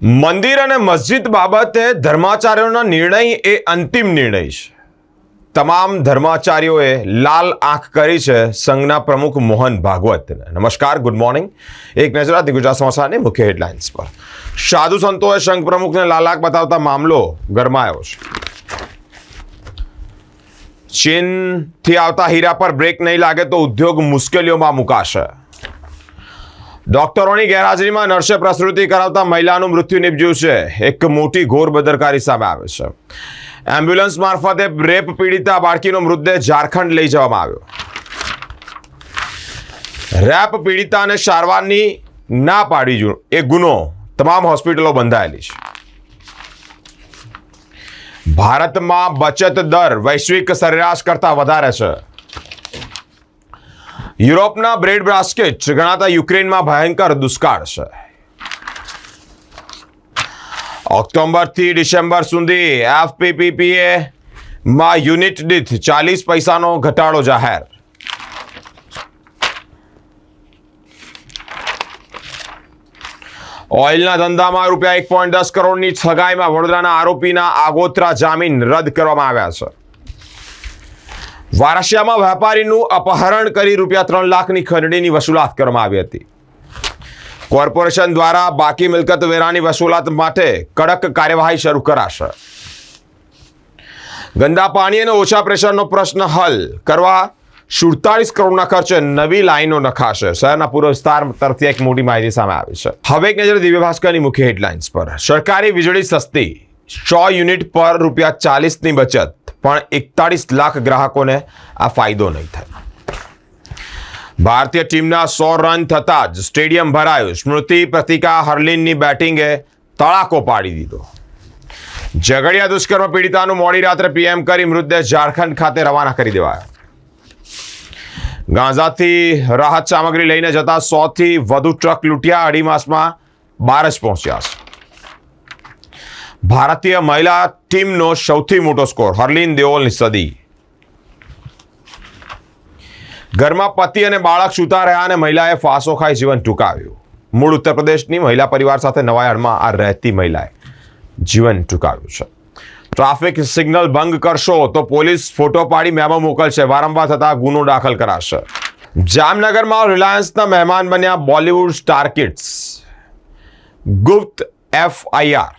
મંદિર અને મસ્જિદ બાબતે ધર્માચાર્યોનો નિર્ણય એ અંતિમ નિર્ણય છે. તમામ ધર્માચાર્યોએ લાલ આંખ કરી છે સંઘના પ્રમુખ મોહન ભાગવતને. નમસ્કાર, ગુડ મોર્નિંગ. એક નજર હતી ગુજરાત સમાચારની મુખ્ય હેડલાઇન્સ પર. સાધુ સંતોએ સંઘ પ્રમુખને લાલ આંખ બતાવતા મામલો ગરમાયો છે. ચીનથી આવતા હીરા પર બ્રેક નહીં લાગે તો ઉદ્યોગ મુશ્કેલીઓમાં મુકાશે. ડોક્ટરોની ગેરહાજરીમાં નર્સે પ્રસૂતિ કરાવતા મહિલાનું મૃત્યુ નિપજ્યું છે. એક મોટી ઘોર બેદરકારી સામે આવે છે. એમ્બ્યુલન્સ મારફતે રેપ પીડિતા બાળકીનો મૃતદેહ ઝારખંડ લઈ જવામાં આવ્યો. રેપ પીડિતાને સારવારની ના પાડી એ ગુનો તમામ હોસ્પિટલો બંધાયેલી છે. ભારતમાં બચત દર વૈશ્વિક સરેરાશ કરતા વધારે છે. યુરોપના બ્રેડ બાસ્કેટ ગણાતા યુક્રેનમાં ભયંકર દુષ્કાળ છે. ઓક્ટોબરથી ડિસેમ્બર સુધી એફપીપીએ માં યુનિટ દીઠ 40 પૈસાનો ઘટાડો જાહેર. ઓઇલના ધંધામાં ₹1.10 કરોડની ઠગાઈમાં વડોદરાના આરોપીના આગોતરા જામીન રદ કરવામાં આવ્યા છે. વારસિયામાં વેપારીનું અપહરણ કરી ₹3 લાખની ખંડણીની વસૂલાત કરવામાં આવી હતી. કોર્પોરેશન દ્વારા બાકી મિલકત વેરાની વસૂલાત માટે કડક કાર્યવાહી શરૂ કરાશે. ગંદા પાણી અને ઓછા પ્રેશરનો પ્રશ્ન હલ કરવા 47 કરોડના ખર્ચે નવી લાઈનો નખાશે. શહેરના પૂર્વ વિસ્તાર તરફથી એક મોટી માહિતી સામે આવી છે. હવે એક નજર દિવ્ય ભાસ્કરની મુખ્ય હેડલાઇન્સ પર. સરકારી વીજળી સસ્તી, 100 યુનિટ પર ₹40ની બચત, પણ 41 લાખ ગ્રાહકોને આ ફાયદો નહીં થાય. ભારતીય ટીમના 100 રન થતાં જ સ્ટેડિયમ ભરાયું. સ્મૃતિ પ્રતિકા હર્લિનની બેટિંગે તડાકો પાડી દીધો. ઝઘડિયા દુષ્કર્મ પીડિતાનું મોડી રાત્રે પીએમ કરી મૃતદેહ ઝારખંડ ખાતે રવાના કરી દેવાયો. ગાઝાથી રાહત સામગ્રી લઈને જતા 100થી વધુ ટ્રક લૂંટ્યા. અઢી માસમાં 12 જ પહોંચ્યા છે. ભારતીય મહિલા ટીમનો સૌથી મોટો સ્કોર, હર્લિન દેઓલની સદી. ઘરમાં પતિ અને બાળક સૂતા રહ્યા અને મહિલાએ ફાંસો ખાઈ જીવન ટૂંકાવ્યું. મૂળ ઉત્તર પ્રદેશની મહિલા પરિવાર સાથે નવાયાર્ડમાં આ રહેતી મહિલાએ જીવન ટૂંકાવ્યું છે. ટ્રાફિક સિગ્નલ ભંગ કરશો તો પોલીસ ફોટો પાડી મેમો મોકલશે. વારંવાર થતા ગુનો દાખલ કરાશે. જામનગરમાં રિલાયન્સના મહેમાન બન્યા બોલિવૂડ સ્ટાર કિડ્સ. ગુપ્ત FIR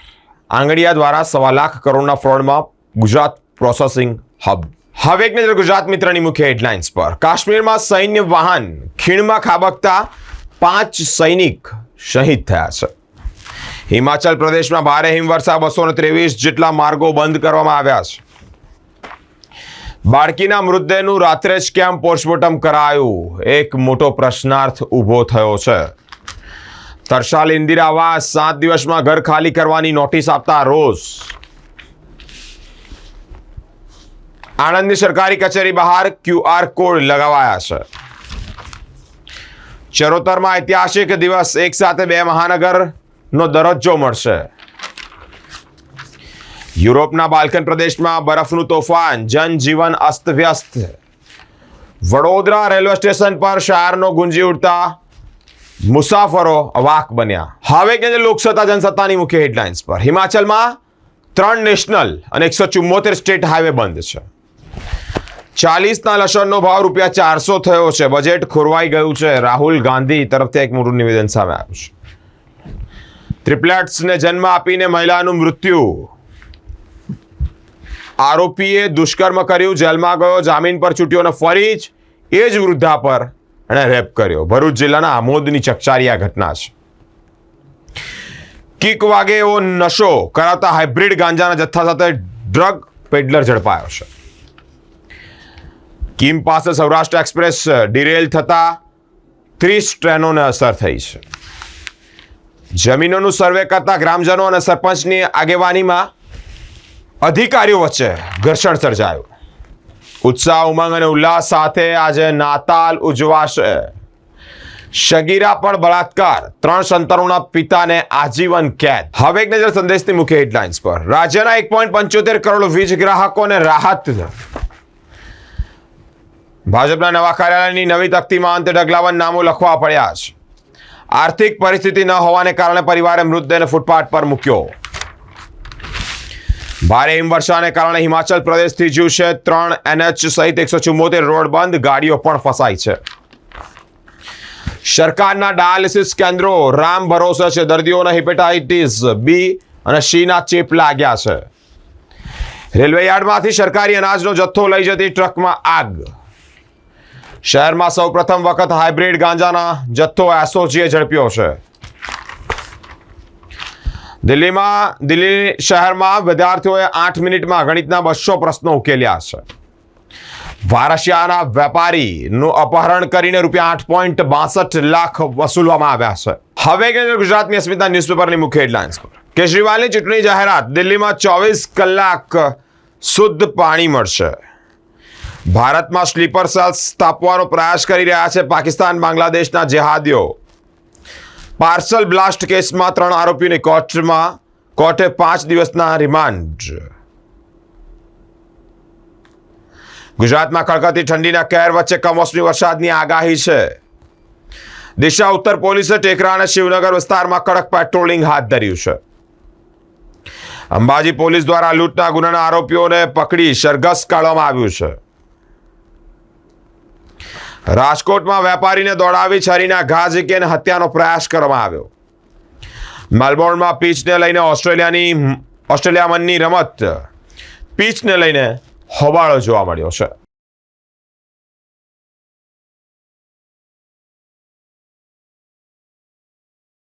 આંગડિયા દ્વારા 1.25 લાખ કરોડના ફ્રોડમાં ગુજરાત પ્રોસેસિંગ હબ. હવે એક નજર ગુજરાત મિત્રની મુખ્ય હેડલાઇન્સ પર. કાશ્મીરમાં સૈન્ય વાહન ખીણમાં ખાબકતા 5 સૈનિક શહીદ થયા છે. હિમાચલ પ્રદેશમાં ભારે હિમવર્ષા, 223 જેટલા માર્ગો બંધ કરવામાં આવ્યા છે. બાળકીના મૃતદેહનું રાત્રે જ કેમ પોસ્ટમોર્ટમ કરાયું? એક મોટો પ્રશ્નાર્થ ઊભો થયો છે. તરસાલ ઇન્દિરા આવાસ 7 દિવસમાં ઘર ખાલી કરવાની નોટિસ આપતા રોષ. આણંદની સરકારી કચેરી બહાર QR કોડ લગાવાયા છે. ચરોતરમાં ઐતિહાસિક દિવસ, એક સાથે 2 મહાનગરનો દરજ્જો મળશે. યુરોપના બાલ્કન પ્રદેશમાં બરફનું તોફાન, જનજીવન અસ્તવ્યસ્ત. વડોદરા રેલવે સ્ટેશન પર શહેરનો ગુંજી ઉઠતા મુસાફરો અવાક બન્યા. હવે કે લોકસત્તા જનસત્તાની મુખ્ય હેડલાઇન્સ પર. હિમાચલમાં 3 નેશનલ અને 174 સ્ટેટ હાઈવે બંધ છે. 40ના લસણનો ભાવ ₹400 થયો છે. બજેટ ખોરવાઈ ગયું છે. રાહુલ ગાંધી તરફથી એક મોટું નિવેદન સામે આવ્યું છે. ટ્રિપલેટ્સને જન્મ આપીને મહિલાનું મૃત્યુ. આરોપીએ દુષ્કર્મ કર્યું, જેલમાં ગયો, જામીન પર છૂટ્યો અને ફરી જ એ જ વૃદ્ધા પર એણે રેપ કર્યો. ભરૂચ જિલ્લાના આમોદની ચકચારી આ ઘટના છે. કિક વાગે એવો નશો કરાવતા હાઇબ્રિડ ગાંજાના જથ્થા સાથે ડ્રગ પેડલર ઝડપાયો છે. કીમ પાસે સૌરાષ્ટ્ર એક્સપ્રેસ ડિરેલ થતા 30 ટ્રેનોને અસર થઈ છે. જમીનોનું સર્વે કરતા ગ્રામજનો અને સરપંચની આગેવાનીમાં અધિકારીઓ વચ્ચે ઘર્ષણ સર્જાયું. ઉત્સાહ, ઉમંગ અને ઉલ્લાસ સાથે આજે નાતાલ ઉજવાશે. શગીરા પર બળાત્કાર, 3 સંતાનોના પિતાને આજીવન કેદ. હવે એક નજર સંદેશની મુખ્ય હેડલાઇન્સ પર. રાજ્યના 1.75 કરોડ વીજ ગ્રાહકોને રાહત. ભાજપના નવા કાર્યાલયની નવી તકતીમાં અંતે ઢગલાબંધ નામો લખવા પડ્યા છે. આર્થિક પરિસ્થિતિ ન હોવાને કારણે પરિવારે મૃતદેહને ફૂટપાથ પર મૂક્યો. ભારે હિમવર્ષાને કારણે હિમાચલ પ્રદેશથી જ્યુશે 3 NH સહિત 174 રોડ બંધ, ગાડીઓ પણ ફસાઈ છે. સરકારના ડાયાલિસિસ કેન્દ્રો રામ ભરોસે છે. દર્દીઓને હેપેટાઇટિસ બી અને C ના ચેપ લાગ્યા છે. રેલવે યાર્ડમાંથી સરકારી અનાજનો જથ્થો લઈ જતી ટ્રકમાં આગ. શહેરમાં સૌ પ્રથમ વખત હાઇબ્રિડ ગાંજાના જથ્થો એસઓજીએ ઝડપ્યો છે. દિલ્હી શહેરમાં વિદ્યાર્થીઓએ 8 મિનિટમાં ગણિતના 200 પ્રશ્નો ઉકેલ્યા છે. વારસિયાના વેપારીનું અપહરણ કરીને ₹8.62 લાખ વસૂલવામાં આવ્યા છે. હવે કે ગુજરાતની અસ્મિતા ન્યૂઝપેપરની મુખ્ય હેડલાઇન્સ પર. કેજરીવાલની ચૂંટણી જાહેરાત. દિલ્હીમાં 24 કલાક શુદ્ધ પાણી મળશે. ભારતમાં સ્લીપર સેલ સ્થાપવાનો પ્રયાસ કરી રહ્યા છે પાકિસ્તાન બાંગ્લાદેશના જેહાદીઓ. પાર્સલ બ્લાસ્ટ કેસમાં 3 આરોપીઓની કોર્ટે 5 દિવસના રિમાન્ડ. ગુજરાતમાં કડકડતી ઠંડીના કહેર વચ્ચે કમોસમી વરસાદની આગાહી છે. દિશા ઉત્તર પોલીસે ટેકરા અને શિવનગર વિસ્તારમાં કડક પેટ્રોલિંગ હાથ ધર્યું છે. અંબાજી પોલીસ દ્વારા લૂંટના ગુનાના આરોપીઓને પકડી સરઘસ કાઢવામાં આવ્યું છે. રાજકોટમાં વેપારીને દોડાવી છરીના ઘા ઝીકી અને હત્યાનો પ્રયાસ કરવામાં આવ્યો. મેલબોર્નમાં પીચને લઈને ઓસ્ટ્રેલિયામનની રમત. પીચને લઈને હોબાળો જોવા મળ્યો છે.